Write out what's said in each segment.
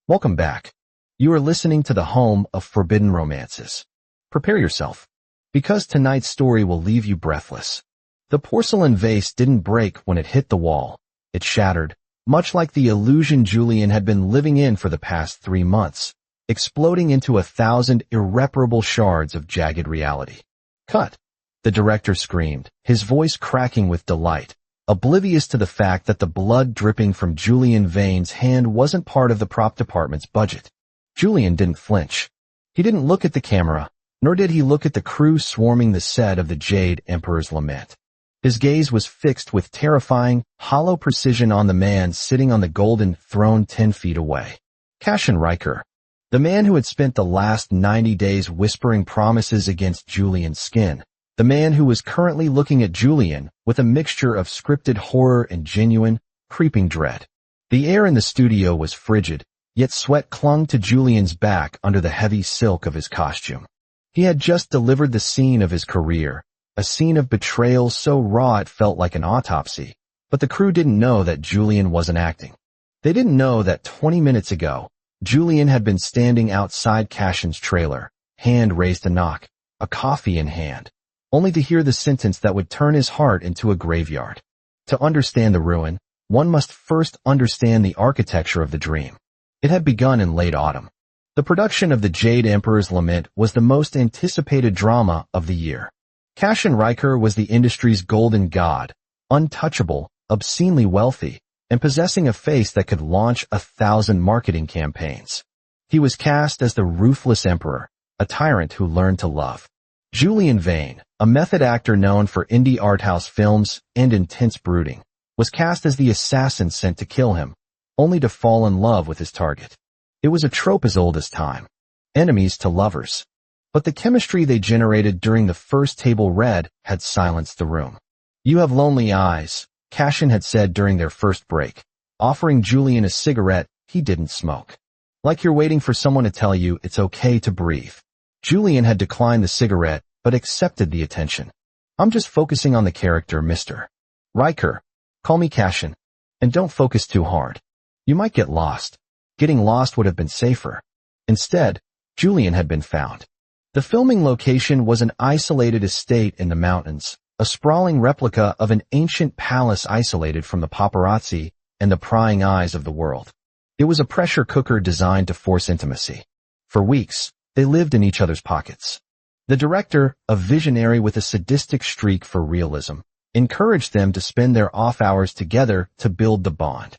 Welcome back. You are listening to the home of forbidden romances. Prepare yourself, because tonight's story will leave you breathless. The porcelain vase didn't break when it hit the wall. It shattered, much like the illusion Julian had been living in for the past 3 months, exploding into 1,000 irreparable shards of jagged reality. Cut! The director screamed, his voice cracking with delight, oblivious to the fact that the blood dripping from Julian Vane's hand wasn't part of the prop department's budget. Julian didn't flinch. He didn't look at the camera, nor did he look at the crew swarming the set of the Jade Emperor's Lament. His gaze was fixed with terrifying, hollow precision on the man sitting on the golden throne 10 feet away. Cassian Riker, the man who had spent the last 90 days whispering promises against Julian's skin. The man who was currently looking at Julian with a mixture of scripted horror and genuine, creeping dread. The air in the studio was frigid, yet sweat clung to Julian's back under the heavy silk of his costume. He had just delivered the scene of his career, a scene of betrayal so raw it felt like an autopsy. But the crew didn't know that Julian wasn't acting. They didn't know that 20 minutes ago, Julian had been standing outside Cassian's trailer, hand raised to knock, a coffee in hand, only to hear the sentence that would turn his heart into a graveyard. To understand the ruin, one must first understand the architecture of the dream. It had begun in late autumn. The production of the Jade Emperor's Lament was the most anticipated drama of the year. Cassian Riker was the industry's golden god, untouchable, obscenely wealthy, and possessing a face that could launch 1,000 marketing campaigns. He was cast as the ruthless emperor, a tyrant who learned to love. Julian Vane, a method actor known for indie art house films and intense brooding, was cast as the assassin sent to kill him, only to fall in love with his target. It was a trope as old as time. Enemies to lovers. But the chemistry they generated during the first table read had silenced the room. "You have lonely eyes," Cassian had said during their first break, offering Julian a cigarette he didn't smoke. "Like you're waiting for someone to tell you it's okay to breathe." Julian had declined the cigarette, but accepted the attention. "I'm just focusing on the character, Mr. Riker. Call me Cassian. And don't focus too hard. You might get lost." Getting lost would have been safer. Instead, Julian had been found. The filming location was an isolated estate in the mountains, a sprawling replica of an ancient palace isolated from the paparazzi and the prying eyes of the world. It was a pressure cooker designed to force intimacy. For weeks, they lived in each other's pockets. The director, a visionary with a sadistic streak for realism, encouraged them to spend their off hours together to build the bond.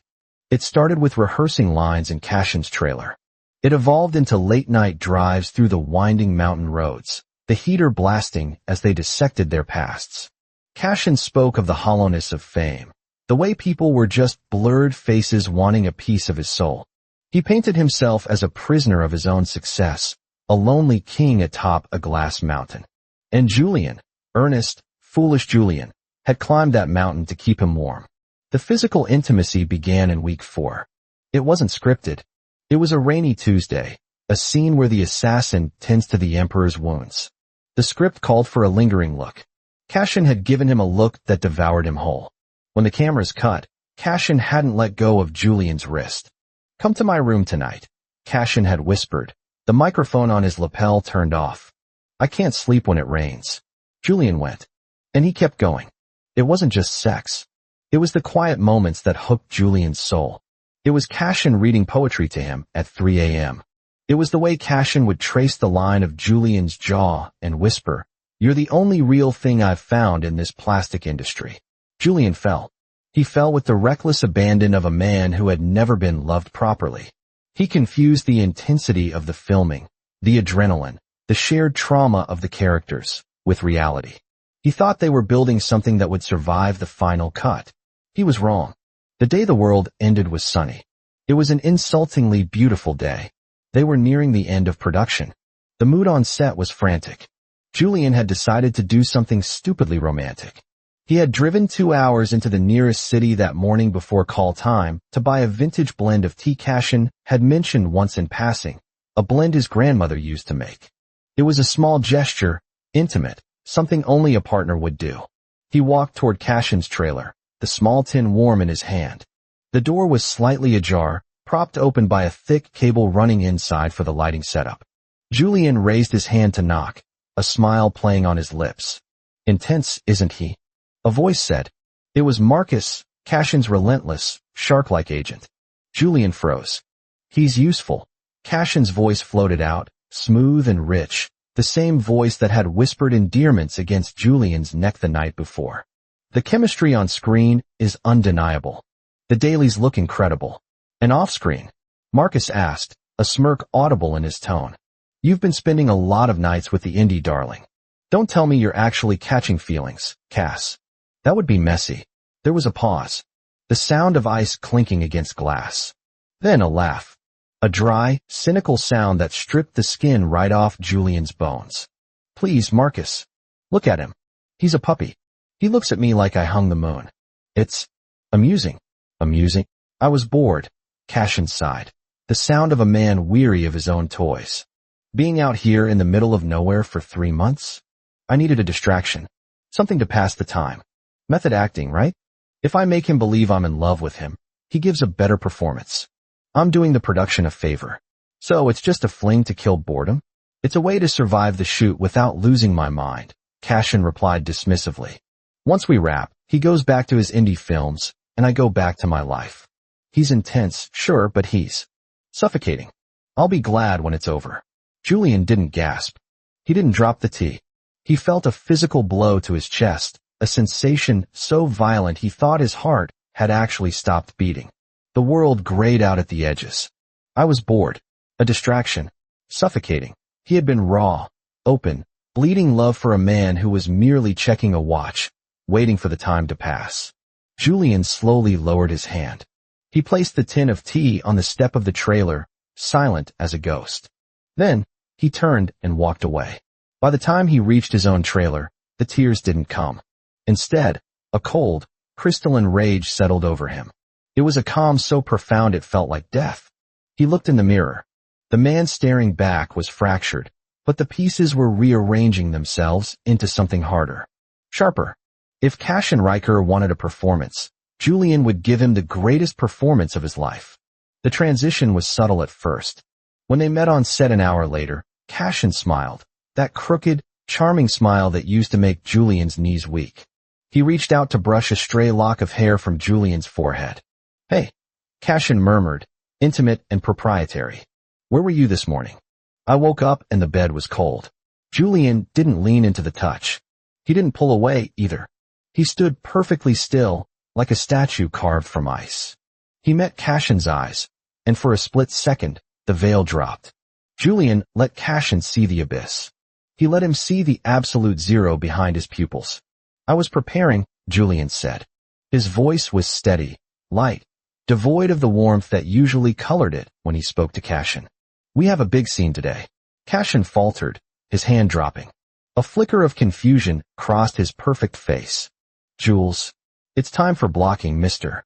It started with rehearsing lines in Cassian's trailer. It evolved into late-night drives through the winding mountain roads, the heater blasting as they dissected their pasts. Cassian spoke of the hollowness of fame, the way people were just blurred faces wanting a piece of his soul. He painted himself as a prisoner of his own success, a lonely king atop a glass mountain. And Julian, earnest, foolish Julian, had climbed that mountain to keep him warm. The physical intimacy began in week 4. It wasn't scripted. It was a rainy Tuesday, a scene where the assassin tends to the emperor's wounds. The script called for a lingering look. Cassian had given him a look that devoured him whole. When the cameras cut, Cassian hadn't let go of Julian's wrist. "Come to my room tonight," Cassian had whispered, the microphone on his lapel turned off. "I can't sleep when it rains." Julian went. And he kept going. It wasn't just sex. It was the quiet moments that hooked Julian's soul. It was Cassian reading poetry to him at 3 a.m. It was the way Cassian would trace the line of Julian's jaw and whisper, "You're the only real thing I've found in this plastic industry." Julian fell. He fell with the reckless abandon of a man who had never been loved properly. He confused the intensity of the filming, the adrenaline, the shared trauma of the characters, with reality. He thought they were building something that would survive the final cut. He was wrong. The day the world ended was sunny. It was an insultingly beautiful day. They were nearing the end of production. The mood on set was frantic. Julian had decided to do something stupidly romantic. He had driven 2 hours into the nearest city that morning before call time to buy a vintage blend of tea Cassian had mentioned once in passing, a blend his grandmother used to make. It was a small gesture, intimate, something only a partner would do. He walked toward Cassian's trailer, the small tin warm in his hand. The door was slightly ajar, propped open by a thick cable running inside for the lighting setup. Julian raised his hand to knock, a smile playing on his lips. Intense, isn't he? A voice said. It was Marcus, Cashin's relentless, shark-like agent. Julian froze. He's useful. Cashin's voice floated out, smooth and rich, the same voice that had whispered endearments against Julian's neck the night before. The chemistry on screen is undeniable. The dailies look incredible. And off-screen? Marcus asked, a smirk audible in his tone. You've been spending a lot of nights with the indie darling. Don't tell me you're actually catching feelings, Cass. That would be messy. There was a pause. The sound of ice clinking against glass. Then a laugh. A dry, cynical sound that stripped the skin right off Julian's bones. Please, Marcus. Look at him. He's a puppy. He looks at me like I hung the moon. It's amusing. Amusing? I was bored. Cashin sighed. The sound of a man weary of his own toys. Being out here in the middle of nowhere for 3 months? I needed a distraction. Something to pass the time. Method acting, right? If I make him believe I'm in love with him, he gives a better performance. I'm doing the production a favor. So it's just a fling to kill boredom? It's a way to survive the shoot without losing my mind, Cashin replied dismissively. Once we wrap, he goes back to his indie films, and I go back to my life. He's intense, sure, but he's suffocating. I'll be glad when it's over. Julian didn't gasp. He didn't drop the tea. He felt a physical blow to his chest, a sensation so violent he thought his heart had actually stopped beating. The world grayed out at the edges. I was bored. A distraction. Suffocating. He had been raw, open, bleeding love for a man who was merely checking a watch, waiting for the time to pass. Julian slowly lowered his hand. He placed the tin of tea on the step of the trailer, silent as a ghost. Then, he turned and walked away. By the time he reached his own trailer, the tears didn't come. Instead, a cold, crystalline rage settled over him. It was a calm so profound it felt like death. He looked in the mirror. The man staring back was fractured, but the pieces were rearranging themselves into something harder, sharper. If Cashin Riker wanted a performance, Julian would give him the greatest performance of his life. The transition was subtle at first. When they met on set an hour later, Cashin smiled, that crooked, charming smile that used to make Julian's knees weak. He reached out to brush a stray lock of hair from Julian's forehead. Hey, Cashin murmured, intimate and proprietary. Where were you this morning? I woke up and the bed was cold. Julian didn't lean into the touch. He didn't pull away either. He stood perfectly still, like a statue carved from ice. He met Cashin's eyes, and for a split second, the veil dropped. Julian let Cashin see the abyss. He let him see the absolute zero behind his pupils. I was preparing, Julian said. His voice was steady, light, devoid of the warmth that usually colored it when he spoke to Cashin. We have a big scene today. Cashin faltered, his hand dropping. A flicker of confusion crossed his perfect face. Jules, it's time for blocking, Mr.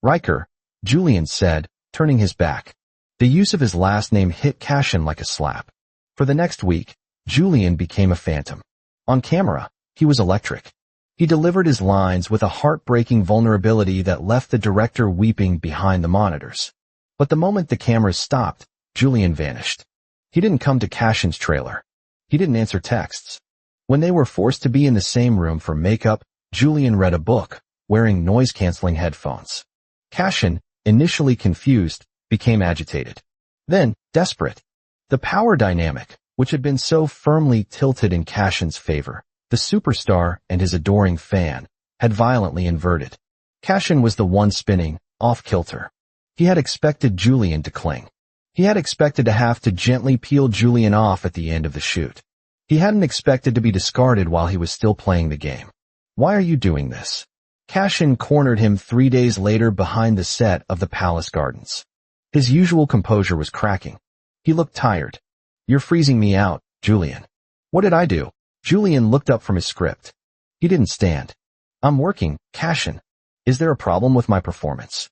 Riker, Julian said, turning his back. The use of his last name hit Cashin like a slap. For the next week, Julian became a phantom. On camera, he was electric. He delivered his lines with a heartbreaking vulnerability that left the director weeping behind the monitors. But the moment the cameras stopped, Julian vanished. He didn't come to Cashin's trailer. He didn't answer texts. When they were forced to be in the same room for makeup, Julian read a book, wearing noise-canceling headphones. Cashin, initially confused, became agitated. Then, desperate. The power dynamic, which had been so firmly tilted in Cashin's favor, the superstar and his adoring fan, had violently inverted. Cashin was the one spinning, off-kilter. He had expected Julian to cling. He had expected to have to gently peel Julian off at the end of the shoot. He hadn't expected to be discarded while he was still playing the game. Why are you doing this? Cashin cornered him 3 days later behind the set of the Palace Gardens. His usual composure was cracking. He looked tired. You're freezing me out, Julian. What did I do? Julian looked up from his script. He didn't stand. I'm working, Cashin. Is there a problem with my performance?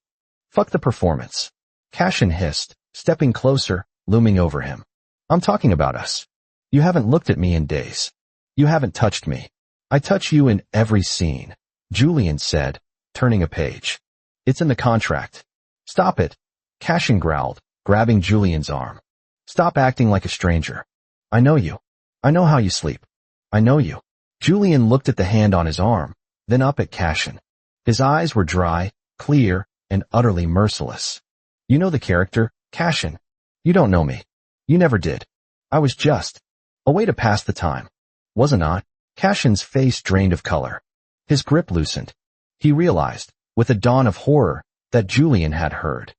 Fuck the performance. Cashin hissed, stepping closer, looming over him. I'm talking about us. You haven't looked at me in days. You haven't touched me. I touch you in every scene, Julian said, turning a page. It's in the contract. Stop it. Cashin growled, grabbing Julian's arm. Stop acting like a stranger. I know you. I know how you sleep. I know you. Julian looked at the hand on his arm, then up at Cashin. His eyes were dry, clear, and utterly merciless. You know the character, Cashin. You don't know me. You never did. I was just a way to pass the time. Was it not? Cashin's face drained of color. His grip loosened. He realized, with a dawn of horror, that Julian had heard.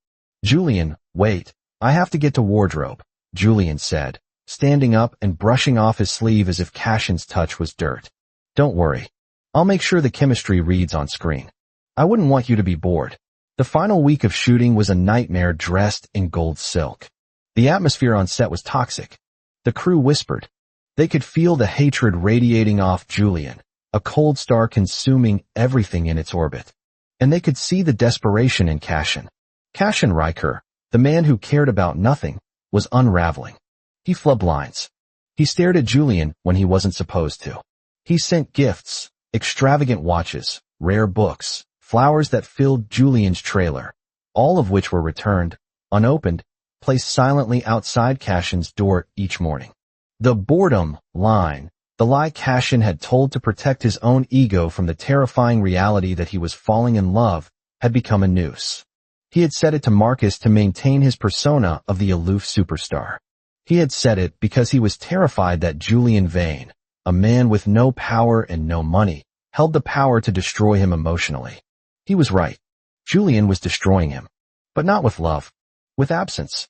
Julian, wait. I have to get to wardrobe, Julian said, standing up and brushing off his sleeve as if Cashin's touch was dirt. Don't worry. I'll make sure the chemistry reads on screen. I wouldn't want you to be bored. The final week of shooting was a nightmare dressed in gold silk. The atmosphere on set was toxic. The crew whispered. They could feel the hatred radiating off Julian, a cold star consuming everything in its orbit. And they could see the desperation in Cashin. Cashin Riker, the man who cared about nothing, was unraveling. He flubbed lines. He stared at Julian when he wasn't supposed to. He sent gifts, extravagant watches, rare books, flowers that filled Julian's trailer, all of which were returned, unopened, placed silently outside Cashin's door each morning. The boredom line, the lie Cashin had told to protect his own ego from the terrifying reality that he was falling in love, had become a noose. He had said it to Marcus to maintain his persona of the aloof superstar. He had said it because he was terrified that Julian Vane, a man with no power and no money, held the power to destroy him emotionally. He was right. Julian was destroying him. But not with love. With absence.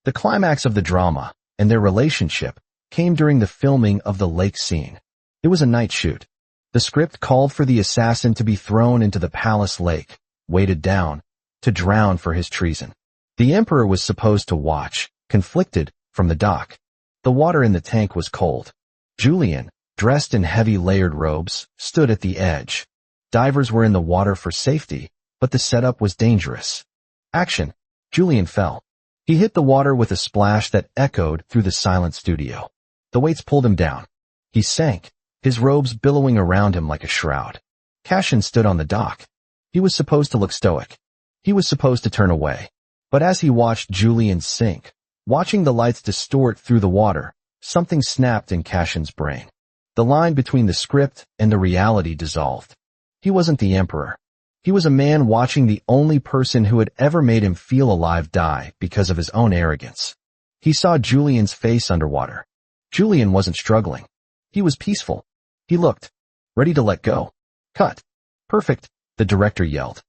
The climax of the drama, and their relationship, came during the filming of the lake scene. It was a night shoot. The script called for the assassin to be thrown into the palace lake, weighted down, to drown for his treason. The Emperor was supposed to watch, conflicted, from the dock. The water in the tank was cold. Julian, dressed in heavy layered robes, stood at the edge. Divers were in the water for safety, but the setup was dangerous. Action. Julian fell. He hit the water with a splash that echoed through the silent studio. The weights pulled him down. He sank, his robes billowing around him like a shroud. Cashin stood on the dock. He was supposed to look stoic. He was supposed to turn away. But as he watched Julian sink, watching the lights distort through the water, something snapped in Cashin's brain. The line between the script and the reality dissolved. He wasn't the Emperor. He was a man watching the only person who had ever made him feel alive die because of his own arrogance. He saw Julian's face underwater. Julian wasn't struggling. He was peaceful. He looked ready to let go. Cut. Perfect, the director yelled.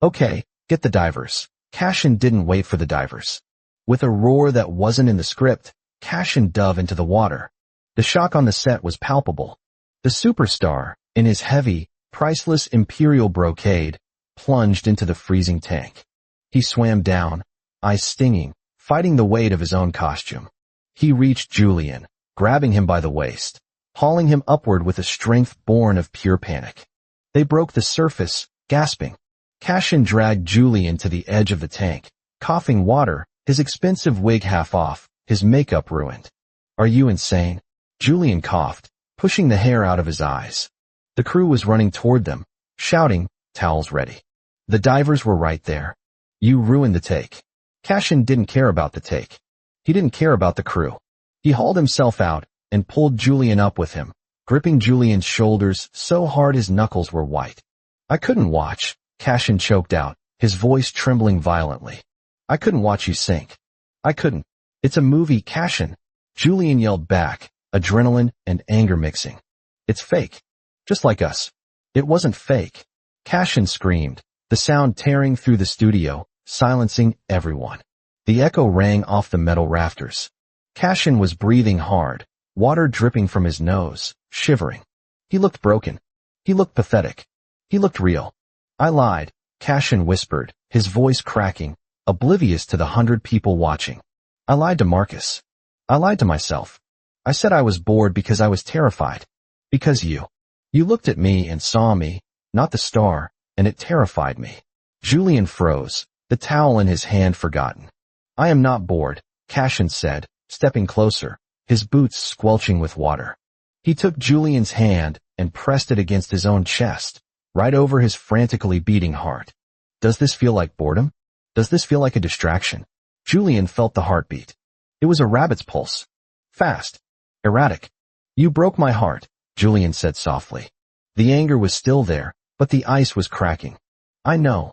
Okay, get the divers. Cashin didn't wait for the divers. With a roar that wasn't in the script, Cashin dove into the water. The shock on the set was palpable. The superstar, in his heavy, priceless imperial brocade, plunged into the freezing tank. He swam down, eyes stinging, fighting the weight of his own costume. He reached Julian, grabbing him by the waist, hauling him upward with a strength born of pure panic. They broke the surface, gasping. Cashin dragged Julian to the edge of the tank, coughing water, his expensive wig half off, his makeup ruined. Are you insane? Julian coughed, pushing the hair out of his eyes. The crew was running toward them, shouting, towels ready. The divers were right there. You ruined the take. Cashin didn't care about the take. He didn't care about the crew. He hauled himself out and pulled Julian up with him, gripping Julian's shoulders so hard his knuckles were white. I couldn't watch, Cashin choked out, his voice trembling violently. I couldn't watch you sink. I couldn't. It's a movie, Cashin. Julian yelled back, adrenaline and anger mixing. It's fake. Just like us. It wasn't fake. Cashin screamed, the sound tearing through the studio, silencing everyone. The echo rang off the metal rafters. Cashin was breathing hard, water dripping from his nose, shivering. He looked broken. He looked pathetic. He looked real. I lied, Cashin whispered, his voice cracking, oblivious to the 100 people watching. I lied to Marcus. I lied to myself. I said I was bored because I was terrified. Because you. You looked at me and saw me, not the star, and it terrified me. Julian froze, the towel in his hand forgotten. I am not bored, Cashin said, stepping closer, his boots squelching with water. He took Julian's hand and pressed it against his own chest, right over his frantically beating heart. Does this feel like boredom? Does this feel like a distraction? Julian felt the heartbeat. It was a rabbit's pulse. Fast. Erratic. You broke my heart, Julian said softly. The anger was still there, but the ice was cracking. I know.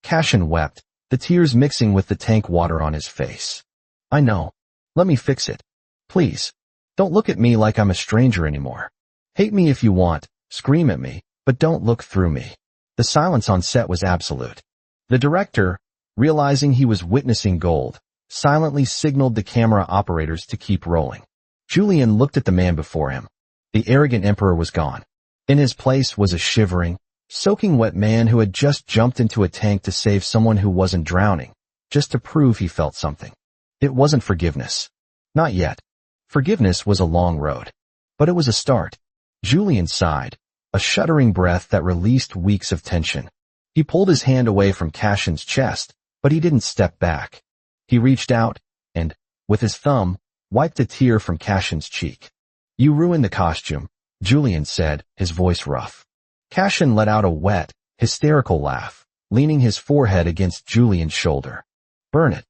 Cashin wept, the tears mixing with the tank water on his face. I know. Let me fix it. Please. Don't look at me like I'm a stranger anymore. Hate me if you want, scream at me, but don't look through me. The silence on set was absolute. The director, realizing he was witnessing gold, silently signaled the camera operators to keep rolling. Julian looked at the man before him. The arrogant emperor was gone. In his place was a shivering, soaking wet man who had just jumped into a tank to save someone who wasn't drowning, just to prove he felt something. It wasn't forgiveness. Not yet. Forgiveness was a long road. But it was a start. Julian sighed, a shuddering breath that released weeks of tension. He pulled his hand away from Cashin's chest, but he didn't step back. He reached out, and, with his thumb, wiped a tear from Cashin's cheek. You ruined the costume, Julian said, his voice rough. Cashin let out a wet, hysterical laugh, leaning his forehead against Julian's shoulder. Burn it.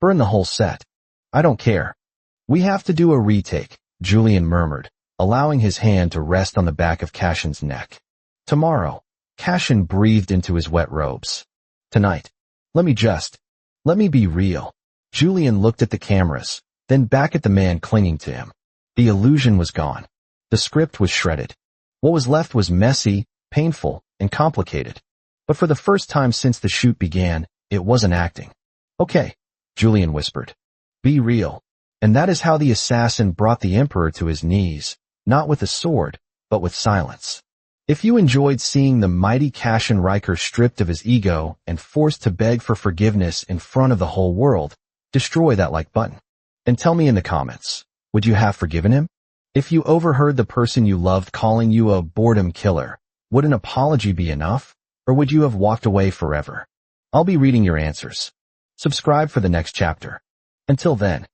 Burn the whole set. I don't care. We have to do a retake, Julian murmured, allowing his hand to rest on the back of Cashin's neck. Tomorrow. Cashin breathed into his wet robes. Tonight. Let me be real. Julian looked at the cameras, then back at the man clinging to him. The illusion was gone. The script was shredded. What was left was messy, painful, and complicated. But for the first time since the shoot began, it wasn't acting. Okay, Julian whispered. Be real. And that is how the assassin brought the emperor to his knees, not with a sword, but with silence. If you enjoyed seeing the mighty Cashin Riker stripped of his ego and forced to beg for forgiveness in front of the whole world, destroy that like button. And tell me in the comments, would you have forgiven him? If you overheard the person you loved calling you a boredom killer, would an apology be enough? Or would you have walked away forever? I'll be reading your answers. Subscribe for the next chapter. Until then.